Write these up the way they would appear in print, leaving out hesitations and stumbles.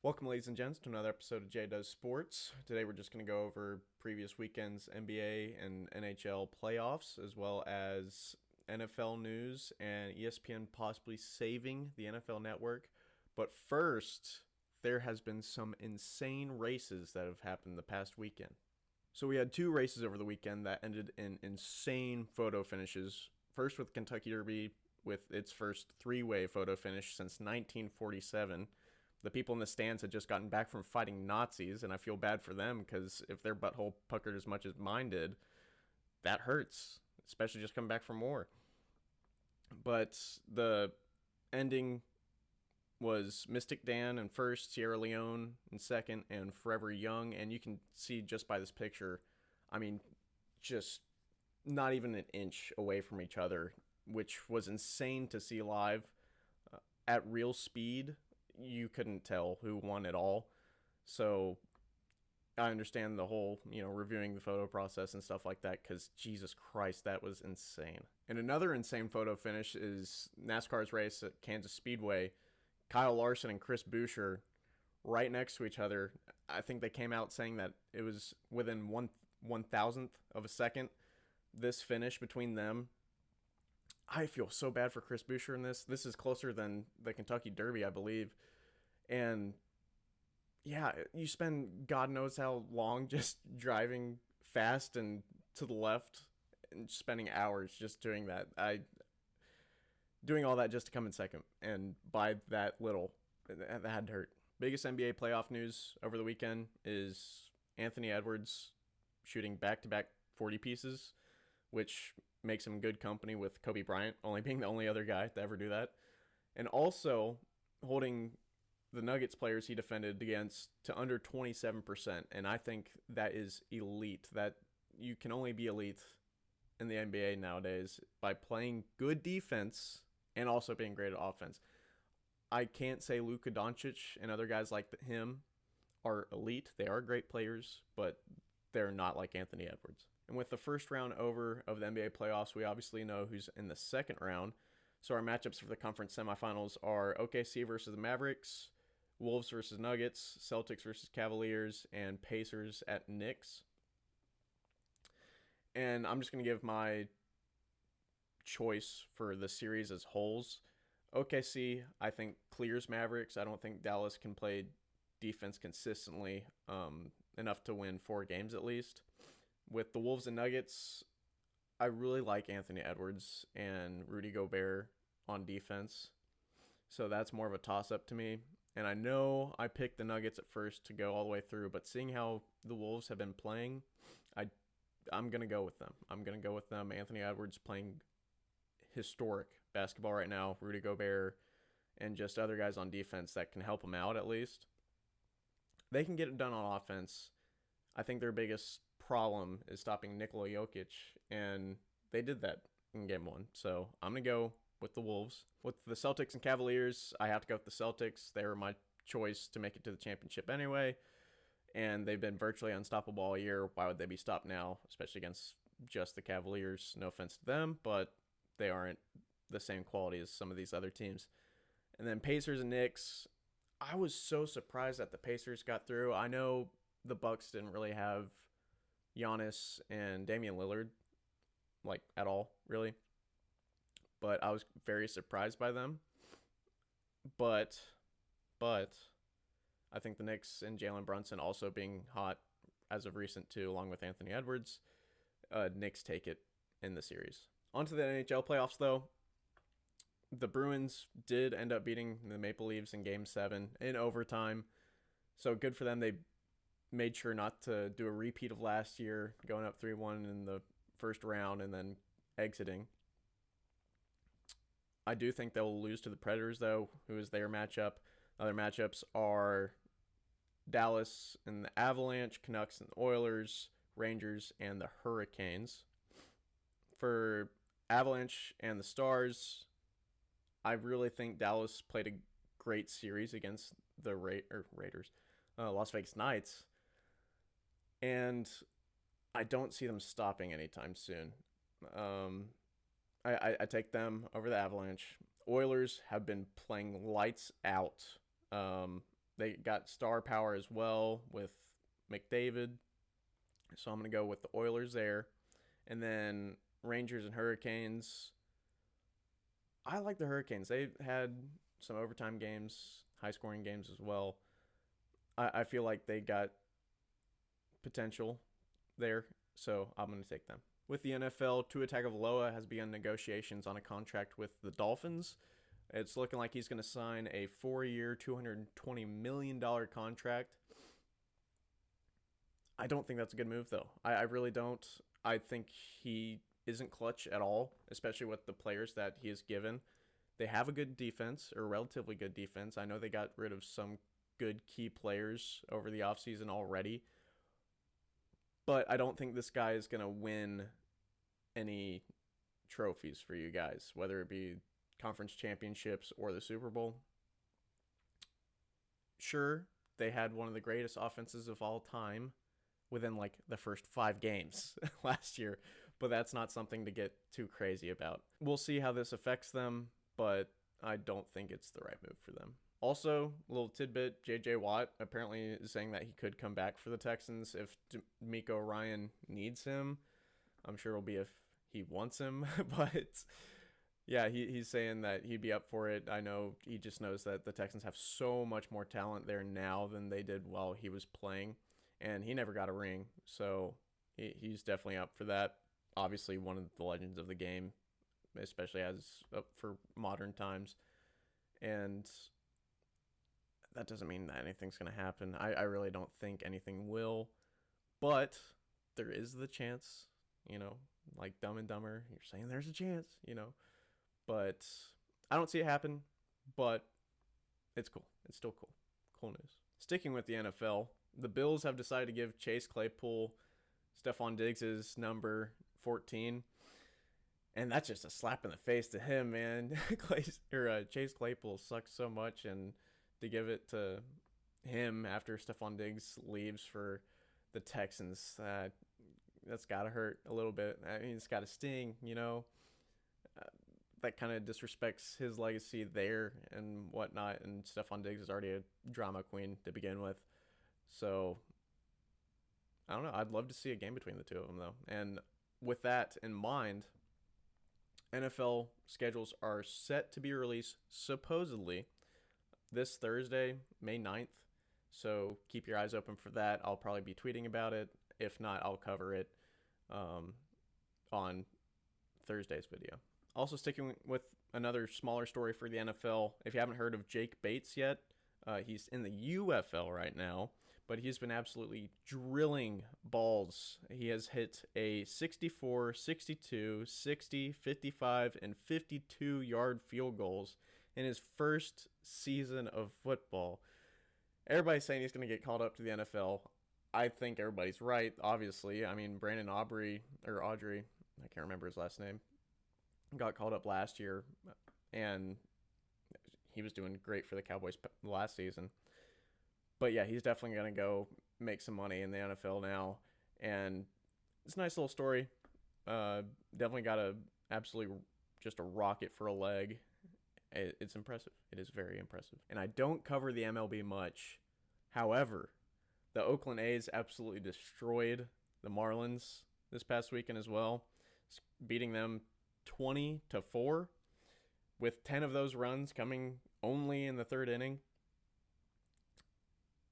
Welcome, ladies and gents, to another episode of J Does Sports. Today we're just going to go over previous weekend's NBA and NHL playoffs, as well as NFL news and ESPN possibly saving the NFL network. But first, there has been some insane races that have happened the past weekend. So we had two races over the weekend that ended in insane photo finishes. First with Kentucky Derby with its first three-way photo finish since 1947. The people in the stands had just gotten back from fighting Nazis, and I feel bad for them because if their butthole puckered as much as mine did, that hurts, especially just coming back from war. But the ending was Mystic Dan in first, Sierra Leone in second, and Forever Young. And you can see just by this picture, I mean, just not even an inch away from each other, which was insane to see live at real speed. You couldn't tell who won at all. So I understand the whole, reviewing the photo process and stuff like that, because Jesus Christ, that was insane. And another insane photo finish is NASCAR's race at Kansas Speedway. Kyle Larson and Chris Buescher right next to each other. I think they came out saying that it was within one thousandth of a second, this finish between them. I feel so bad for Chris Buescher in this. This is closer than the Kentucky Derby, I believe. And yeah, you spend God knows how long just driving fast and to the left and spending hours just doing that. Doing all that just to come in second, and by that little, that had to hurt. Biggest NBA playoff news over the weekend is Anthony Edwards shooting back-to-back 40 pieces, which makes him good company with Kobe Bryant, only being the only other guy to ever do that. And also holding the Nuggets players he defended against to under 27%. And I think that is elite. That you can only be elite in the NBA nowadays by playing good defense and also being great at offense. I can't say Luka Doncic and other guys like him are elite. They are great players, but they're not like Anthony Edwards. And with the first round over of the NBA playoffs, we obviously know who's in the second round. So our matchups for the conference semifinals are OKC versus the Mavericks, Wolves versus Nuggets, Celtics versus Cavaliers, and Pacers at Knicks. And I'm just going to give my choice for the series as wholes. OKC, I think, clears Mavericks. I don't think Dallas can play defense consistently enough to win 4 games at least. With the Wolves and Nuggets, I really like Anthony Edwards and Rudy Gobert on defense. So that's more of a toss-up to me. And I know I picked the Nuggets at first to go all the way through, but seeing how the Wolves have been playing, I'm going to go with them. Anthony Edwards playing historic basketball right now. Rudy Gobert and just other guys on defense that can help him out at least. They can get it done on offense. I think their biggest problem is stopping Nikola Jokic, and they did that in game 1. So I'm going to go with the Wolves. With the Celtics and Cavaliers, I have to go with the Celtics. They were my choice to make it to the championship anyway, and they've been virtually unstoppable all year. Why would they be stopped now, especially against just the Cavaliers? No offense to them, but they aren't the same quality as some of these other teams. And then Pacers and Knicks, I was so surprised that the Pacers got through. I know the Bucks didn't really have Giannis and Damian Lillard, like, at all, really. But I was very surprised by them. But I think the Knicks and Jalen Brunson also being hot as of recent too, along with Anthony Edwards, Knicks take it in the series. On to the NHL playoffs, though. The Bruins did end up beating the Maple Leafs in Game 7 in overtime. So good for them. They made sure not to do a repeat of last year, going up 3-1 in the first round and then exiting. I do think they'll lose to the Predators, though, who is their matchup. Other matchups are Dallas and the Avalanche, Canucks and the Oilers, Rangers and the Hurricanes. For Avalanche and the Stars, I really think Dallas played a great series against the Las Vegas Knights. And I don't see them stopping anytime soon. I take them over the Avalanche. Oilers have been playing lights out. They're They got star power as well with McDavid. So I'm going to go with the Oilers there. And then Rangers and Hurricanes. I like the Hurricanes. They had some overtime games, high-scoring games as well. I feel like they got potential there, so I'm going to take them. With the NFL, Tua Tagovailoa has begun negotiations on a contract with the Dolphins. It's looking like he's going to sign a 4-year, $220 million contract. I don't think that's a good move, though. I really don't. I think he isn't clutch at all, especially with the players that he has given. They have a good defense, or relatively good defense. I know they got rid of some good key players over the offseason already. But I don't think this guy is going to win any trophies for you guys, whether it be conference championships or the Super Bowl. Sure, they had one of the greatest offenses of all time within like the first 5 games last year, but that's not something to get too crazy about. We'll see how this affects them, but I don't think it's the right move for them. Also, a little tidbit, J.J. Watt apparently is saying that he could come back for the Texans if D'Amico Ryan needs him. I'm sure it'll be if he wants him, but yeah, he's saying that he'd be up for it. I know he just knows that the Texans have so much more talent there now than they did while he was playing, and he never got a ring, so he's definitely up for that. Obviously, one of the legends of the game, especially as for modern times, and that doesn't mean that anything's going to happen. I really don't think anything will, but there is the chance, like Dumb and Dumber, you're saying there's a chance, but I don't see it happen, but it's cool. It's still cool. Cool news. Sticking with the NFL, the Bills have decided to give Chase Claypool Stephon Diggs' number 14, and that's just a slap in the face to him, man. Chase Claypool sucks so much, and to give it to him after Stephon Diggs leaves for the Texans, that's got to hurt a little bit. I mean, it's got to sting, that kind of disrespects his legacy there and whatnot, and Stephon Diggs is already a drama queen to begin with. So, I don't know. I'd love to see a game between the two of them, though. And with that in mind, NFL schedules are set to be released supposedly this Thursday, May 9th. So keep your eyes open for that. I'll probably be tweeting about it. If not, I'll cover it on Thursday's video. Also sticking with another smaller story for the NFL. If you haven't heard of Jake Bates yet, he's in the UFL right now, but he's been absolutely drilling balls. He has hit a 64, 62, 60, 55, and 52-yard field goals in his first season of football. Everybody's saying he's going to get called up to the NFL. I think everybody's right, obviously. I mean, Brandon Audrey, I can't remember his last name, got called up last year, and he was doing great for the Cowboys last season. But yeah, he's definitely going to go make some money in the NFL now, and it's a nice little story. Definitely got absolutely just a rocket for a leg. It's impressive. It is very impressive. And I don't cover the MLB much. However, the Oakland A's absolutely destroyed the Marlins this past weekend as well, beating them 20-4, with 10 of those runs coming only in the third inning.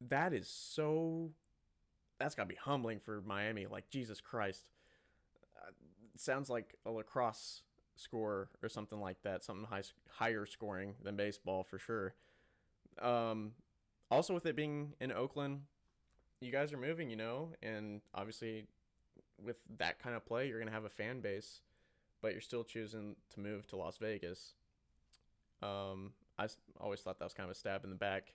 That's got to be humbling for Miami. Like, Jesus Christ. It sounds like a lacrosse score or something like that, something higher scoring than baseball for sure. Also, with it being in Oakland, you guys are moving, and obviously with that kind of play, you're going to have a fan base, but you're still choosing to move to Las Vegas. I always thought that was kind of a stab in the back,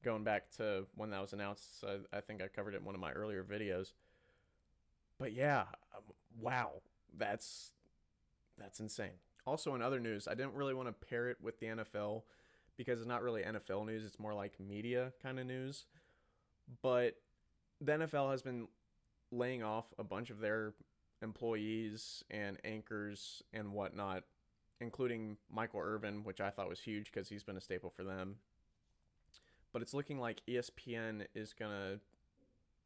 going back to when that was announced. I think I covered it in one of my earlier videos. But yeah, wow, that's insane. Also, in other news, I didn't really want to pair it with the NFL because it's not really NFL news. It's more like media kind of news. But the NFL has been laying off a bunch of their employees and anchors and whatnot, including Michael Irvin, which I thought was huge because he's been a staple for them. but it's looking like ESPN is going to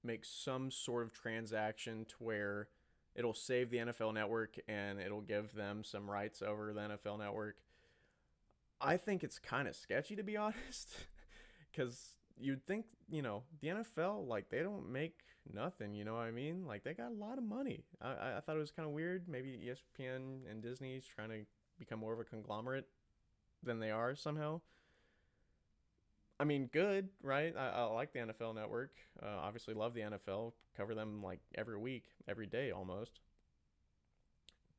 make some sort of transaction to where it'll save the NFL Network and it'll give them some rights over the NFL Network. I think it's kind of sketchy, to be honest, because you'd think, the NFL, like, they don't make nothing, you know what I mean? Like, they got a lot of money. I thought it was kind of weird. Maybe ESPN and Disney's trying to become more of a conglomerate than they are somehow. I mean, good, right? I like the NFL Network. Obviously, love the NFL. Cover them like every week, every day almost.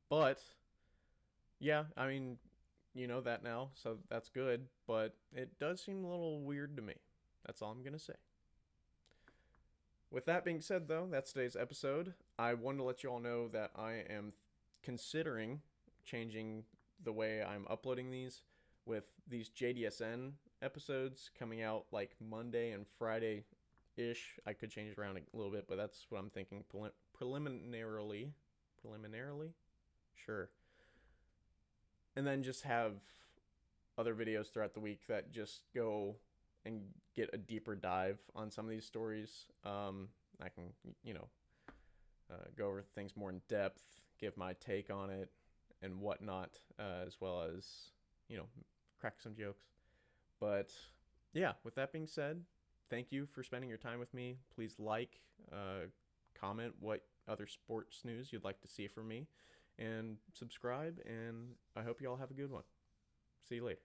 But yeah, I mean, you know that now, so that's good. But it does seem a little weird to me. That's all I'm gonna say. With that being said, though, that's today's episode. I wanted to let you all know that I am considering changing the way I'm uploading these, with these JDSN episodes coming out like Monday and Friday ish. I could change it around a little bit, but that's what I'm thinking preliminarily. Preliminarily? Sure. And then just have other videos throughout the week that just go and get a deeper dive on some of these stories. I can, go over things more in depth, give my take on it and whatnot, as well as, crack some jokes. But yeah, with that being said, thank you for spending your time with me. Please comment what other sports news you'd like to see from me, and subscribe. And I hope you all have a good one. See you later.